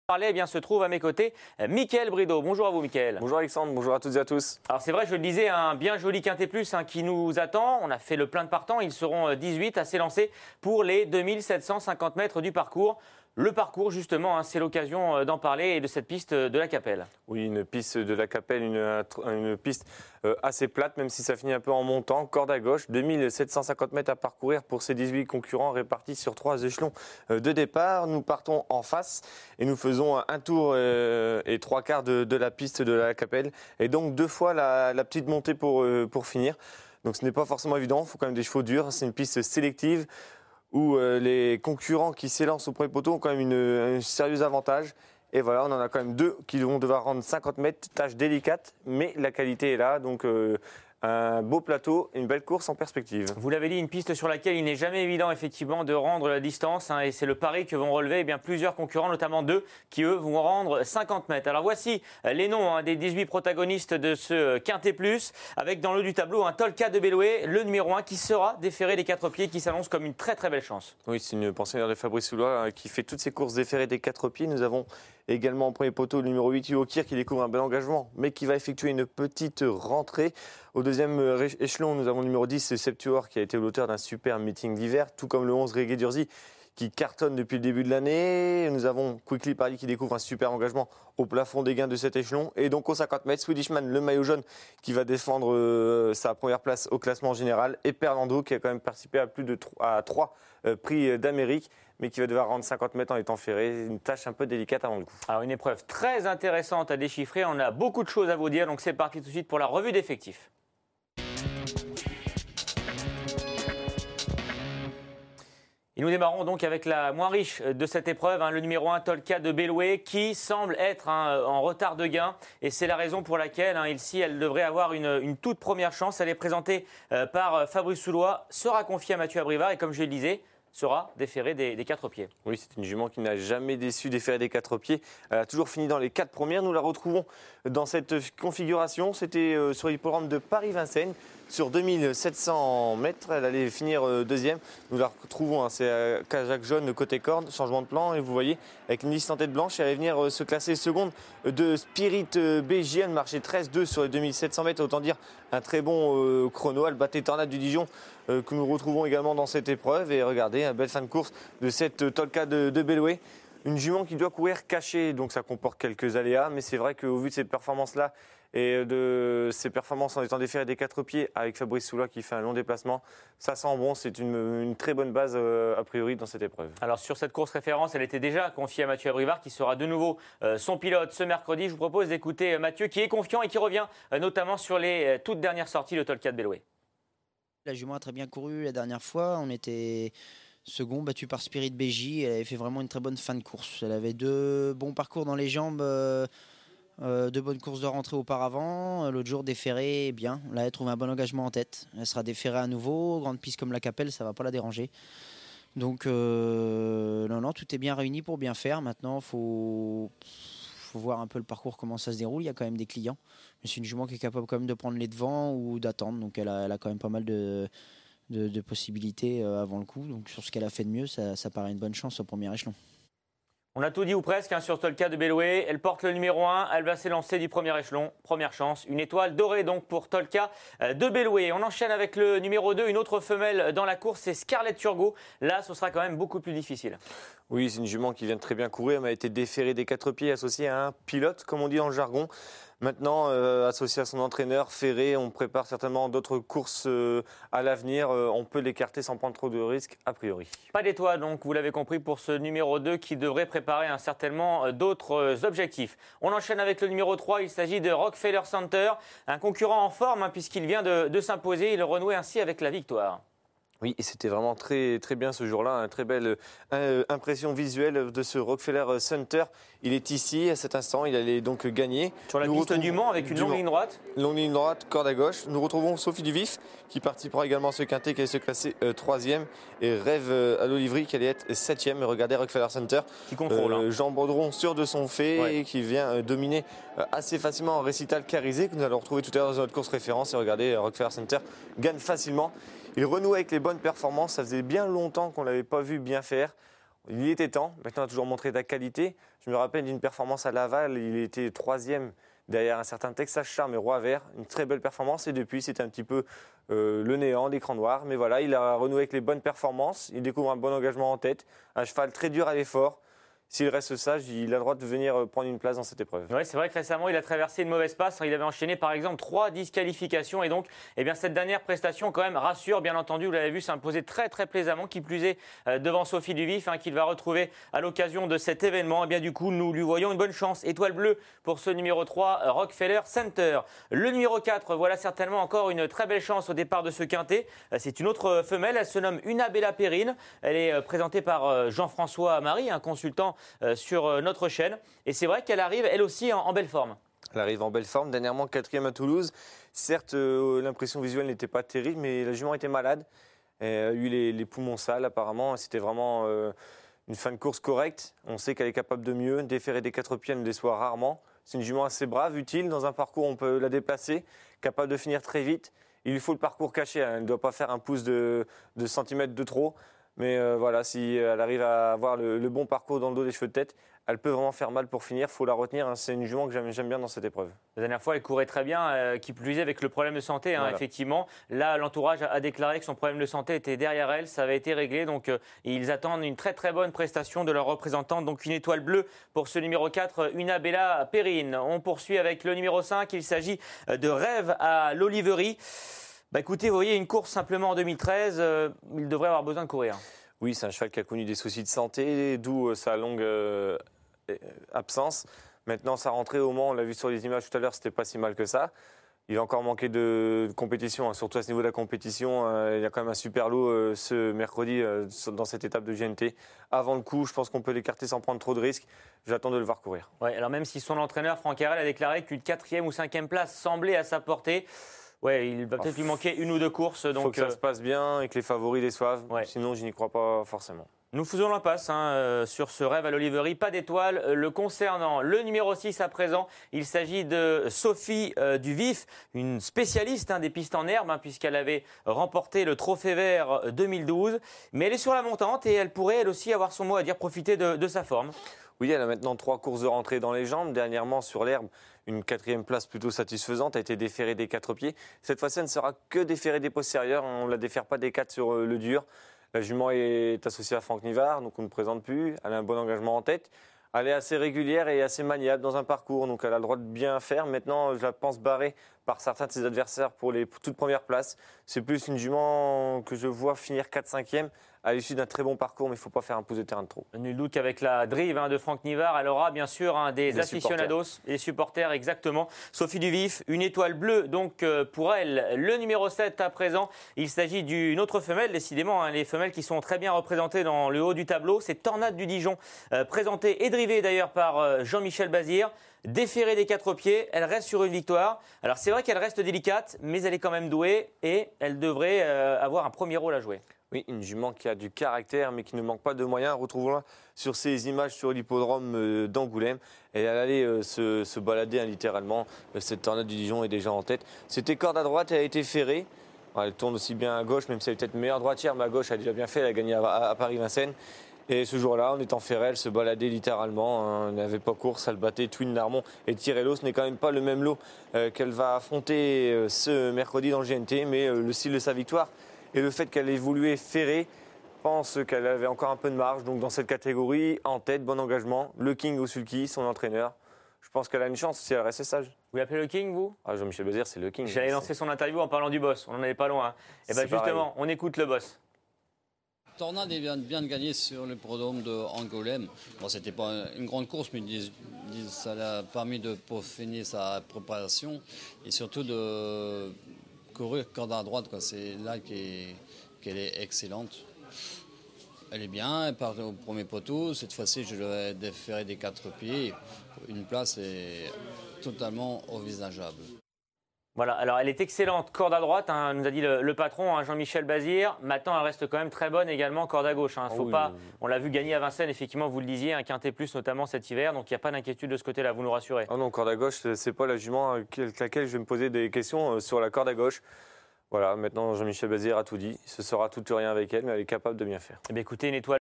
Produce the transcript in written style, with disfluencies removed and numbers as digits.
Parler, eh bien, se trouve à mes côtés Mickaël Brideau. Bonjour à vous, Mickaël. Bonjour Alexandre, bonjour à toutes et à tous. Alors c'est vrai, je le disais, un bien joli Quintet Plus qui nous attend. On a fait le plein de partants, ils seront 18 à s'élancer pour les 2750 mètres du parcours. Le parcours, justement, c'est l'occasion d'en parler et de cette piste de la Capelle. Oui, une piste de la Capelle, une piste assez plate, même si ça finit un peu en montant. Corde à gauche, 2750 mètres à parcourir pour ces 18 concurrents répartis sur 3 échelons de départ. Nous partons en face et nous faisons un tour et 3/4 de la piste de la Capelle. Et donc 2 fois la petite montée pour finir. Donc ce n'est pas forcément évident, il faut quand même des chevaux durs. C'est une piste sélective où les concurrents qui s'élancent au premier poteau ont quand même un sérieux avantage. Et voilà, on en a quand même 2 qui vont devoir rendre 50 mètres, tâche délicate, mais la qualité est là. Donc un beau plateau, une belle course en perspective. Vous l'avez dit, une piste sur laquelle il n'est jamais évident effectivement de rendre la distance. Et c'est le pari que vont relever plusieurs concurrents, notamment 2 qui eux vont rendre 50 mètres. Alors voici les noms des 18 protagonistes de ce Quintet Plus, avec dans le haut du tableau un Tolka de Belloué, le numéro 1 qui sera déféré des 4 pieds, qui s'annonce comme une très très belle chance. Oui, c'est une pensionnaire de Fabrice Soulois qui fait toutes ses courses déférées des 4 pieds. Nous avons également au premier poteau le numéro 8, Hugo Kir, qui découvre un bel engagement, mais qui va effectuer une petite rentrée. Au deuxième échelon, nous avons le numéro 10, Septuor, qui a été l'auteur d'un super meeting d'hiver, tout comme le 11, Reggae Durzi, qui cartonne depuis le début de l'année. Nous avons Quickly Paris qui découvre un super engagement au plafond des gains de cet échelon. Et donc au 50 mètres, Swedishman, le maillot jaune, qui va défendre sa première place au classement général. Et Pernando, qui a quand même participé à 3 prix d'Amérique, mais qui va devoir rendre 50 mètres en étant ferré. Une tâche un peu délicate avant le coup. Alors une épreuve très intéressante à déchiffrer. On a beaucoup de choses à vous dire, donc c'est parti tout de suite pour la revue d'effectifs. Et nous démarrons donc avec la moins riche de cette épreuve, le numéro 1, Tolka de Belloué, qui semble être en retard de gain. Et c'est la raison pour laquelle, ici, elle devrait avoir une toute première chance. Elle est présentée par Fabrice Soulois, sera confiée à Mathieu Abrivard et, comme je le disais, sera déférée des 4 pieds. Oui, c'est une jument qui n'a jamais déçu déférée des 4 pieds. Elle a toujours fini dans les 4 premières. Nous la retrouvons dans cette configuration. C'était sur l'hippodrome de Paris-Vincennes. Sur 2700 mètres, elle allait finir deuxième. Nous la retrouvons, c'est à Cajac jaune côté corde, changement de plan. Et vous voyez, avec une liste en tête blanche, elle allait venir se classer seconde de Spirit BGN, marché 13-2 sur les 2700 mètres. Autant dire un très bon chrono. Elle battait Tornade du Dijon, que nous retrouvons également dans cette épreuve. Et regardez, un belle fin de course de cette Tolka de Belloué. Une jument qui doit courir cachée, donc ça comporte quelques aléas. Mais c'est vrai qu'au vu de cette performance-là, et de ses performances en étant déféré des 4 pieds avec Fabrice Soulois qui fait un long déplacement, ça sent bon, c'est une très bonne base a priori dans cette épreuve. Alors sur cette course référence, elle était déjà confiée à Mathieu Abrivard qui sera de nouveau son pilote ce mercredi. Je vous propose d'écouter Mathieu qui est confiant et qui revient notamment sur les toutes dernières sorties de Tolka de Belloué. La jument a très bien couru la dernière fois, on était second battu par Spirit BJ, elle avait fait vraiment une très bonne fin de course. Elle avait 2 bons parcours dans les jambes. 2 bonnes courses de rentrée auparavant. L'autre jour déférée, bien. Là, elle trouve un bon engagement en tête. Elle sera déférée à nouveau. Grande piste comme la Capelle, ça ne va pas la déranger. Donc, non, tout est bien réuni pour bien faire. Maintenant, faut voir un peu le parcours, comment ça se déroule. Il y a quand même des clients. Mais c'est une jument qui est capable quand même de prendre les devants ou d'attendre. Donc, elle a quand même pas mal de possibilités avant le coup. Donc, sur ce qu'elle a fait de mieux, ça paraît une bonne chance au premier échelon. On a tout dit ou presque sur Tolka de Belloué. Elle porte le numéro 1, elle va s'élancer du premier échelon. Première chance, une étoile dorée donc pour Tolka de Belloué. On enchaîne avec le numéro 2, une autre femelle dans la course, c'est Scarlett Turgot. Là, ce sera quand même beaucoup plus difficile. Oui, c'est une jument qui vient de très bien courir, mais a été déférée des 4 pieds, associée à un pilote, comme on dit dans le jargon. Maintenant, associé à son entraîneur Ferré, on prépare certainement d'autres courses à l'avenir. On peut l'écarter sans prendre trop de risques, a priori. Pas d'étoile, donc, vous l'avez compris, pour ce numéro 2 qui devrait préparer certainement d'autres objectifs. On enchaîne avec le numéro 3, il s'agit de Rockefeller Center, un concurrent en forme puisqu'il vient de s'imposer. Il renouait ainsi avec la victoire. Oui, et c'était vraiment très, très bien ce jour-là. Une très belle impression visuelle de ce Rockefeller Center. Il est ici, à cet instant, il allait donc gagner. Sur la piste du Mans, avec une longue ligne droite. Longue ligne droite, corde à gauche. Nous retrouvons Sophie Duvif, qui participera également à ce quintet, qui allait se classer 3e. Et Rêve à l'Olivry, qui allait être 7e. Regardez Rockefeller Center. Qui contrôle. Jean Baudron, sûr de son fait, ouais. Et qui vient dominer assez facilement en récital carisé, que nous allons retrouver tout à l'heure dans notre course référence. Et regardez, Rockefeller Center gagne facilement. Il renoue avec les bonnes performances. Ça faisait bien longtemps qu'on ne l'avait pas vu bien faire. Il y était temps. Maintenant, il a toujours montré de la qualité. Je me rappelle d'une performance à Laval. Il était 3e derrière un certain Texas Charm et Roi Vert. Une très belle performance. Et depuis, c'était un petit peu le néant, l'écran noir. Mais voilà, il a renoué avec les bonnes performances. Il découvre un bon engagement en tête. Un cheval très dur à l'effort. S'il reste sage, il a le droit de venir prendre une place dans cette épreuve. Oui, c'est vrai que récemment, il a traversé une mauvaise passe. Il avait enchaîné, par exemple, 3 disqualifications. Et donc, cette dernière prestation, quand même, rassure. Bien entendu, vous l'avez vu, s'imposer très, très plaisamment. Qui plus est, devant Sophie Duvif, qu'il va retrouver à l'occasion de cet événement. Et bien, du coup, nous lui voyons une bonne chance. Étoile bleue pour ce numéro 3, Rockefeller Center. Le numéro 4, voilà certainement encore une très belle chance au départ de ce quintet. C'est une autre femelle. Elle se nomme Una Bella Perrine. Elle est présentée par Jean-François Marie, un consultant sur notre chaîne. Et c'est vrai qu'elle arrive, elle aussi, en belle forme. Elle arrive en belle forme. Dernièrement, 4e à Toulouse. Certes, l'impression visuelle n'était pas terrible, mais la jument était malade. Elle a eu les poumons sales, apparemment. C'était vraiment une fin de course correcte. On sait qu'elle est capable de mieux. Déférer des 4 pieds, elle ne déçoit rarement. C'est une jument assez brave, utile. Dans un parcours, on peut la déplacer. Capable de finir très vite. Il lui faut le parcours caché. Elle ne doit pas faire un pouce de centimètres de trop. Mais voilà, si elle arrive à avoir le bon parcours dans le dos des cheveux de tête, elle peut vraiment faire mal pour finir. Il faut la retenir. C'est une jument que j'aime bien dans cette épreuve. La dernière fois, elle courait très bien, qui plus est avec le problème de santé, voilà. Effectivement. Là, l'entourage a déclaré que son problème de santé était derrière elle. Ça avait été réglé. Donc, ils attendent une très, très bonne prestation de leur représentante. Donc, une étoile bleue pour ce numéro 4, Una Bella Perrine. On poursuit avec le numéro 5. Il s'agit de Rêve à l'Oliverie. Écoutez, vous voyez, une course simplement en 2013, il devrait avoir besoin de courir. Oui, c'est un cheval qui a connu des soucis de santé, d'où sa longue absence. Maintenant, sa rentrée au Mans, on l'a vu sur les images tout à l'heure, c'était pas si mal que ça. Il a encore manqué de compétition, surtout à ce niveau de la compétition. Il y a quand même un super lot ce mercredi dans cette étape de GNT. Avant le coup, je pense qu'on peut l'écarter sans prendre trop de risques. J'attends de le voir courir. Ouais, alors même si son entraîneur, Franck Harel, a déclaré qu'une 4e ou 5e place semblait à sa portée, ouais, il va peut-être lui manquer une ou deux courses. Il faut que ça se passe bien et que les favoris déçoivent. Ouais. Sinon, je n'y crois pas forcément. Nous faisons l'impasse sur ce Rêve à l'Oliverie. Pas d'étoile le concernant. Le numéro 6 à présent, il s'agit de Sophie Duvif, une spécialiste des pistes en herbe, puisqu'elle avait remporté le Trophée Vert 2012. Mais elle est sur la montante et elle pourrait, elle aussi, avoir son mot à dire, profiter de sa forme. Oui, elle a maintenant 3 courses de rentrée dans les jambes. Dernièrement, sur l'herbe, une 4e place plutôt satisfaisante a été déférée des 4 pieds. Cette fois-ci, elle ne sera que déférée des postérieurs. On ne la défère pas des 4 sur le dur. La jument est associée à Franck Nivard, donc on ne présente plus. Elle a un bon engagement en tête. Elle est assez régulière et assez maniable dans un parcours, donc elle a le droit de bien faire. Maintenant, je la pense barrée par certains de ses adversaires pour les toutes premières places. C'est plus une jument que je vois finir 4-5e à l'issue d'un très bon parcours, mais il ne faut pas faire un pouce de terrain de trop. Nul doute qu'avec la drive de Franck Nivard, elle aura bien sûr des aficionados et des supporters, exactement. Sophie Duvif, une étoile bleue donc pour elle. Le numéro 7 à présent, il s'agit d'une autre femelle, décidément, les femelles qui sont très bien représentées dans le haut du tableau. C'est Tornade du Dijon, présentée et drivée d'ailleurs par Jean-Michel Bazir. Déférée des 4 pieds, elle reste sur une victoire. Alors c'est vrai qu'elle reste délicate, mais elle est quand même douée et elle devrait avoir un premier rôle à jouer. Oui, une jument qui a du caractère, mais qui ne manque pas de moyens. Retrouvons-la sur ces images sur l'hippodrome d'Angoulême. Et elle allait se balader littéralement. Cette Tornade du Dijon est déjà en tête. C'était corde à droite, elle a été ferrée. Elle tourne aussi bien à gauche, même si elle est peut-être meilleure droitière, mais à gauche, elle a déjà bien fait. Elle a gagné à Paris-Vincennes. Et ce jour-là, en étant ferrée, elle se baladait littéralement. Elle n'avait pas course, elle battait Twin Narmont et Tirello. Ce n'est quand même pas le même lot qu'elle va affronter ce mercredi dans le GNT, mais le style de sa victoire et le fait qu'elle ait évolué ferrée, pense qu'elle avait encore un peu de marge. Donc dans cette catégorie, en tête, bon engagement. Le King au sulky, son entraîneur. Je pense qu'elle a une chance si elle reste sage. Vous l'appelez le King, vous? Jean-Michel Bazir, c'est le King. J'allais lancer son interview en parlant du boss. On n'en est pas loin. Et bien justement, on écoute le boss. Tornade vient bien de gagner sur le prodrome de Angoulême. Bon, c'était pas une grande course, mais ça l'a permis de peaufiner sa préparation et surtout de courir corde à droite. C'est là qu'elle est excellente. Elle est bien, elle part au premier poteau. Cette fois-ci, je l'ai déféré des 4 pieds. Une place est totalement envisageable. Voilà, alors elle est excellente, corde à droite, nous a dit le patron, Jean-Michel Bazir. Maintenant, elle reste quand même très bonne également, corde à gauche. Faut pas, on l'a vu gagner à Vincennes, effectivement, vous le disiez, un quintet plus notamment cet hiver, donc il n'y a pas d'inquiétude de ce côté-là, vous nous rassurez. Oh non, corde à gauche, c'est pas la jument avec laquelle je vais me poser des questions sur la corde à gauche. Voilà, maintenant Jean-Michel Bazir a tout dit, ce sera tout ou rien avec elle, mais elle est capable de bien faire. Eh bien écoutez, une étoile